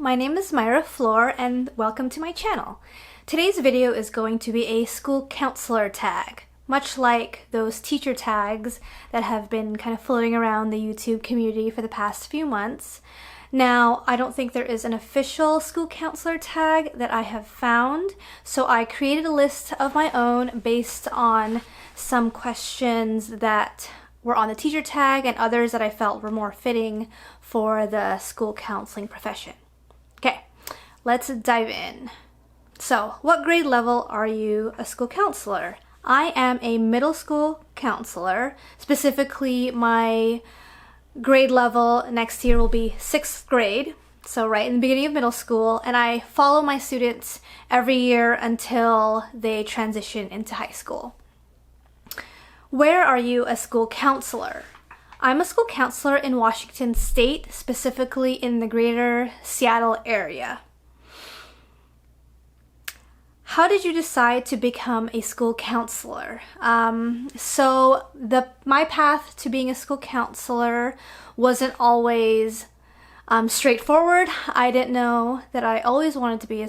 my name is Myra Floor and welcome to my channel. Today's video is going to be a school counselor tag, much like those teacher tags that have been kind of floating around the YouTube community for the past few months. Now, I don't think there is an official school counselor tag that I have found, so I created a list of my own based on some questions that were on the teacher tag and others that I felt were more fitting for the school counseling profession. Okay, let's dive in. So, what grade level are you a school counselor? I am a middle school counselor. Specifically, my grade level next year will be 6th grade, so right in the beginning of middle school, and I follow my students every year until they transition into high school. Where are you a school counselor? I'm a school counselor in Washington State, specifically in the greater Seattle area. How did you decide to become a school counselor? My path to being a school counselor wasn't always straightforward. I didn't know that I always wanted to be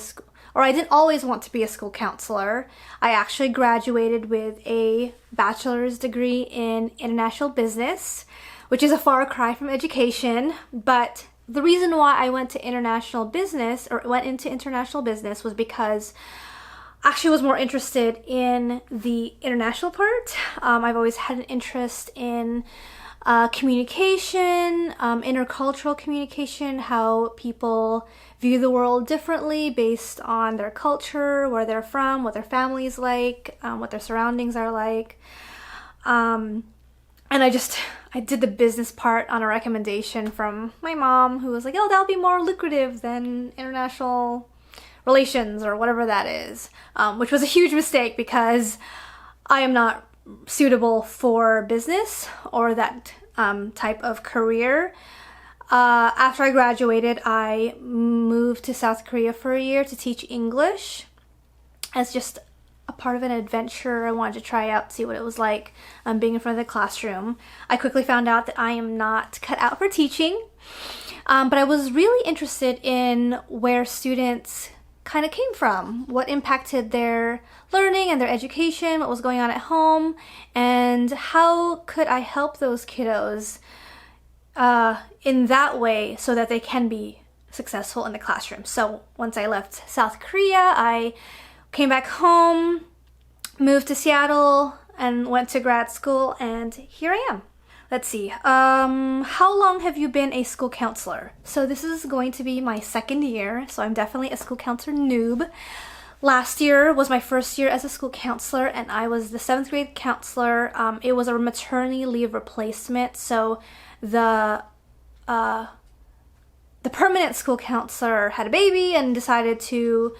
I didn't always want to be a school counselor. I actually graduated with a bachelor's degree in international business, which is a far cry from education, but the reason why I went into international business was because I actually was more interested in the international part. I've always had an interest in communication, intercultural communication, how people view the world differently based on their culture, where they're from, what their family's like, what their surroundings are like. And I did the business part on a recommendation from my mom, who was like, oh, that'll be more lucrative than international relations or whatever that is, which was a huge mistake because I am not suitable for business or that type of career. After I graduated, I moved to South Korea for a year to teach English as just a part of an adventure. I wanted to try out, see what it was like being in front of the classroom. I quickly found out that I am not cut out for teaching, but I was really interested in where students kind of came from, what impacted their learning and their education, what was going on at home, and how could I help those kiddos in that way so that they can be successful in the classroom. So once I left South Korea, I came back home, moved to Seattle, and went to grad school, and here I am. Let's see, how long have you been a school counselor? So this is going to be my 2nd year, so I'm definitely a school counselor noob. Last year was my 1st year as a school counselor, and I was the 7th grade counselor. It was a maternity leave replacement, so the permanent school counselor had a baby and decided to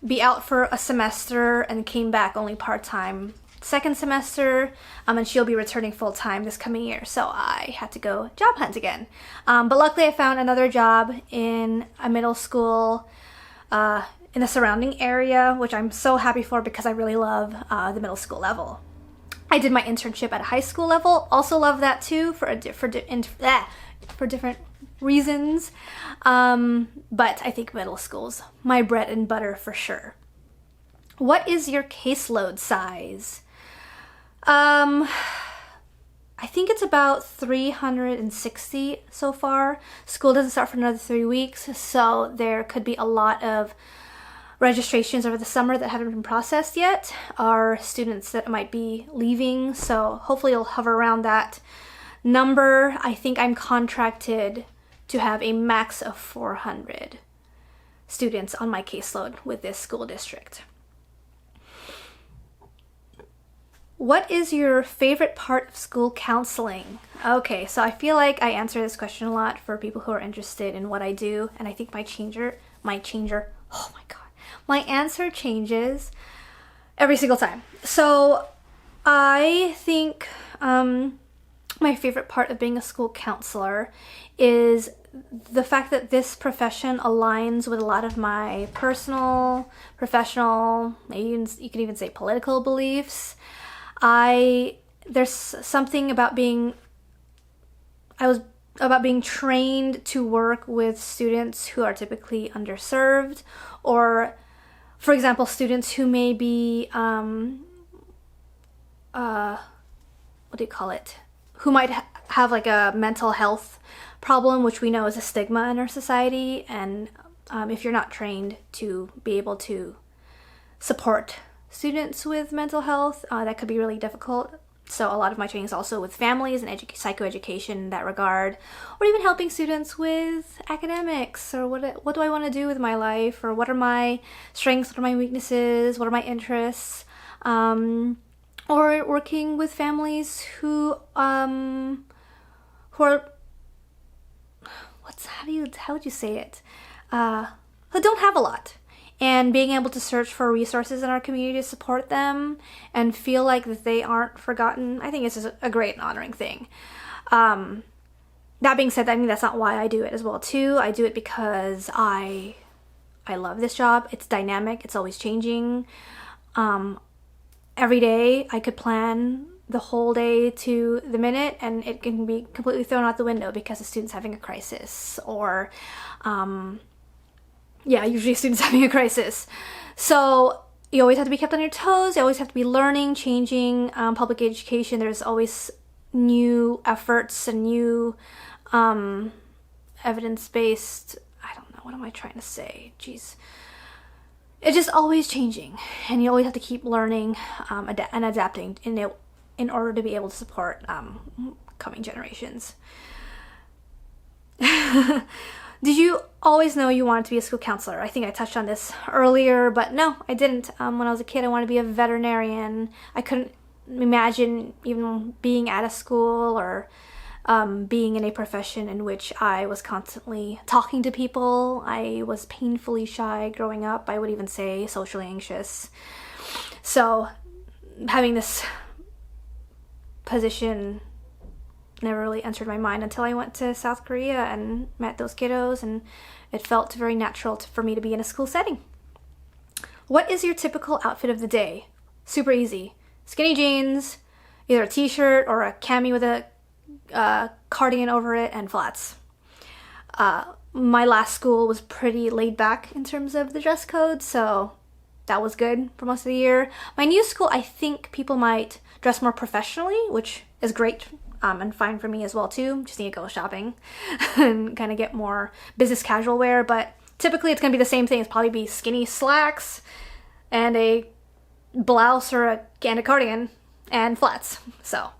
be out for a semester and came back only part-time 2nd semester, and she'll be returning full-time this coming year, so I had to go job hunt again. But luckily I found another job in a middle school in the surrounding area, which I'm so happy for because I really love the middle school level. I did my internship at a high school level, also love that too for different reasons, but I think middle school's my bread and butter for sure. What is your caseload size? I think it's about 360 so far. School doesn't start for another 3 weeks, so there could be a lot of registrations over the summer that haven't been processed yet, or students that might be leaving, so hopefully it'll hover around that number. I think I'm contracted to have a max of 400 students on my caseload with this school district. What is your favorite part of school counseling? Okay, so I feel like I answer this question a lot for people who are interested in what I do, and I think my answer changes every single time. So I think my favorite part of being a school counselor is the fact that this profession aligns with a lot of my personal, professional, maybe you could even say political beliefs. There's something about about being trained to work with students who are typically underserved, or, for example, students who may be, who might have like a mental health problem, which we know is a stigma in our society. And if you're not trained to be able to support students with mental health, that could be really difficult. So a lot of my training is also with families and psychoeducation in that regard, or even helping students with academics, or what do I want to do with my life, or what are my strengths, what are my weaknesses, what are my interests, or working with families who are how would you say it, who don't have a lot. And being able to search for resources in our community to support them and feel like that they aren't forgotten, I think it's just a great and honoring thing. That being said, I mean, that's not why I do it as well too. I do it because I love this job. It's dynamic. It's always changing. Every day I could plan the whole day to the minute, and it can be completely thrown out the window because a student's having a crisis, or usually students having a crisis. So you always have to be kept on your toes. You always have to be learning, changing. Public education, there's always new efforts and new evidence-based, I don't know, what am I trying to say? Jeez. It's just always changing, and you always have to keep learning and adapting in order to be able to support coming generations. Did you always know you wanted to be a school counselor? I think I touched on this earlier, but no, I didn't. When I was a kid, I wanted to be a veterinarian. I couldn't imagine even being at a school or being in a profession in which I was constantly talking to people. I was painfully shy growing up. I would even say socially anxious. So having this position never really entered my mind until I went to South Korea and met those kiddos, and it felt very natural for me to be in a school setting. What is your typical outfit of the day? Super easy. Skinny jeans, either a t-shirt or a cami with a cardigan over it, and flats. My last school was pretty laid back in terms of the dress code, so that was good for most of the year. My new school, I think people might dress more professionally, which is great. And fine for me as well too. Just need to go shopping and kind of get more business casual wear. But typically it's going to be the same thing. It's probably be skinny slacks and a blouse or a cardigan and flats. So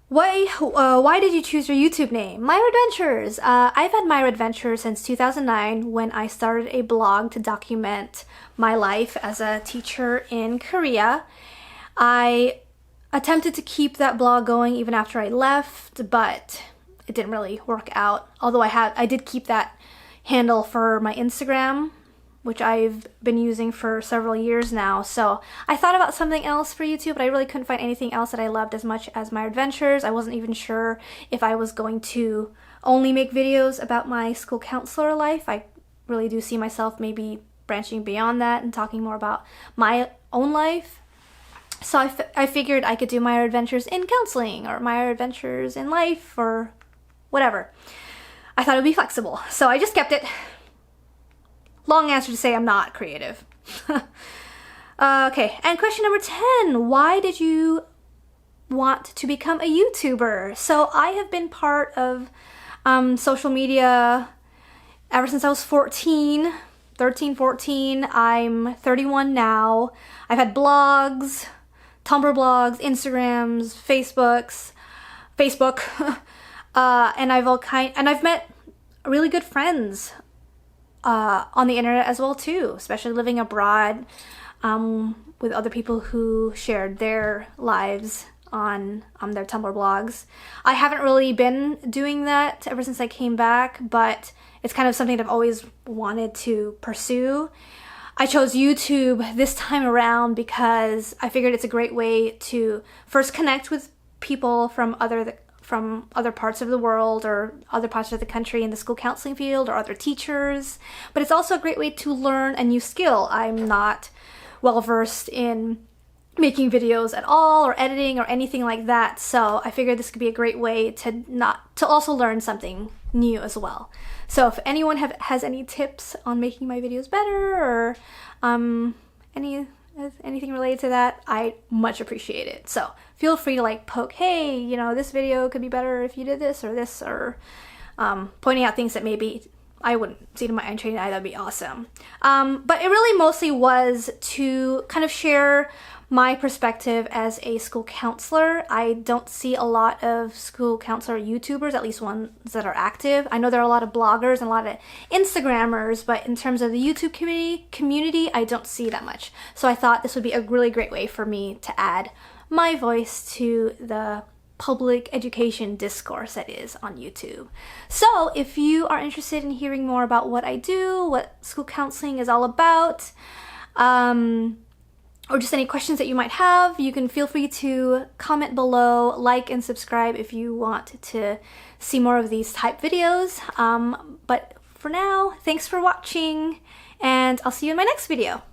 why did you choose your YouTube name? myradventures. I've had myradventures since 2009 when I started a blog to document my life as a teacher in Korea. I attempted to keep that blog going even after I left, but it didn't really work out. Although I did keep that handle for my Instagram, which I've been using for several years now. So I thought about something else for YouTube, but I really couldn't find anything else that I loved as much as myradventures. I wasn't even sure if I was going to only make videos about my school counselor life. I really do see myself maybe branching beyond that and talking more about my own life. So I figured I could do myradventures in counseling or myradventures in life or whatever. I thought it would be flexible, so I just kept it. Long answer to say I'm not creative. Okay, and question number 10. Why did you want to become a YouTuber? So I have been part of social media ever since I was 13. I'm 31 now. I've had blogs, Tumblr blogs, Instagrams, Facebook, and I've met really good friends on the internet as well too, especially living abroad with other people who shared their lives on their Tumblr blogs. I haven't really been doing that ever since I came back, but it's kind of something that I've always wanted to pursue. I chose YouTube this time around because I figured it's a great way to first connect with people from other parts of the world or other parts of the country in the school counseling field or other teachers, but it's also a great way to learn a new skill. I'm not well versed in making videos at all or editing or anything like that. So I figured this could be a great way to also learn something new as well. So if anyone has any tips on making my videos better or anything related to that, I much appreciate it. So feel free to like poke, hey, you know, this video could be better if you did this, or pointing out things that maybe I wouldn't see in my own training. That'd be awesome. But it really mostly was to kind of share my perspective as a school counselor. I don't see a lot of school counselor YouTubers, at least ones that are active. I know there are a lot of bloggers and a lot of Instagrammers, but in terms of the YouTube community, I don't see that much. So I thought this would be a really great way for me to add my voice to the public education discourse that is on YouTube. So if you are interested in hearing more about what I do, what school counseling is all about, or just any questions that you might have, you can feel free to comment below, like and subscribe if you want to see more of these type videos. But for now, thanks for watching, and I'll see you in my next video.